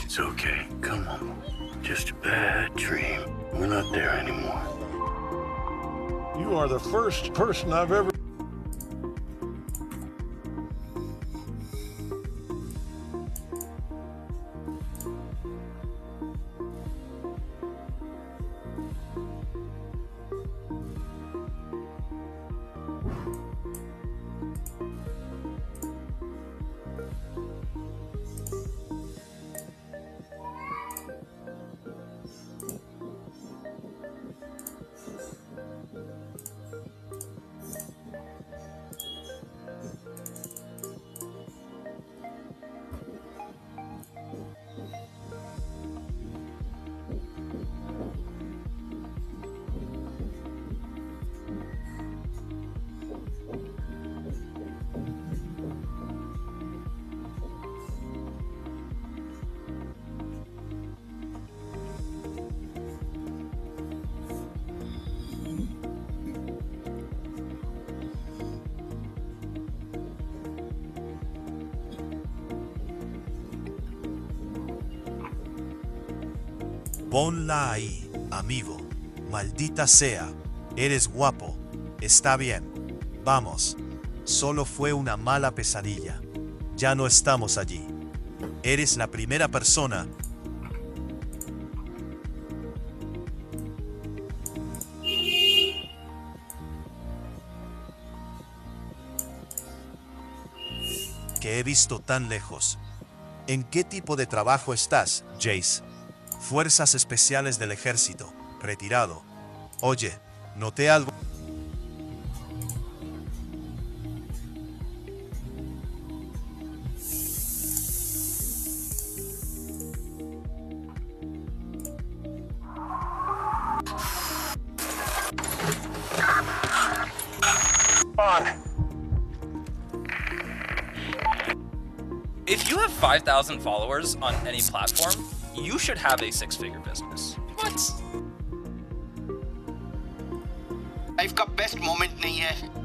It's okay. Come on. Just a bad dream. We're not there anymore. You are the first person I've ever... Ponla ahí, amigo. Maldita sea. Eres guapo. Está bien. Vamos. Solo fue una mala pesadilla. Ya no estamos allí. Eres la primera persona que he visto tan lejos. ¿En qué tipo de trabajo estás, Jace? Fuerzas Especiales del Ejército. Retirado. Oye, noté algo. If you have 5,000 followers on any platform, you should have a six-figure business. What? Life का best moment नहीं है.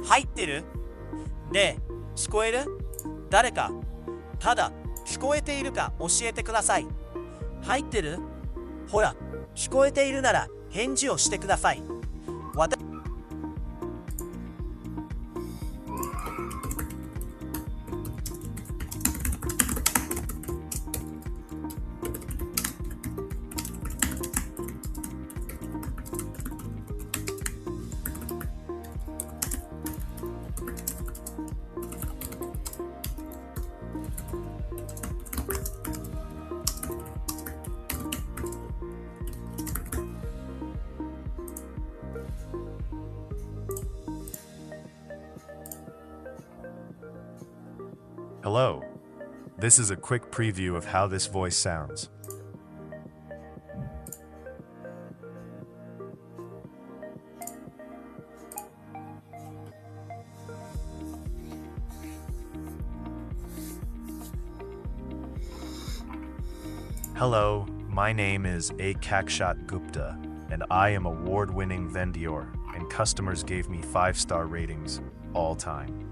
入ってる？ねえ、聞こえる？誰か？ただ、聞こえているか教えてください。入ってる？ほら、聞こえているなら返事をしてください。Hello. This is a quick preview of how this voice sounds. Hello, my name is Akakshat Gupta, and I am award-winning vendor, and customers gave me 5-star ratings all time.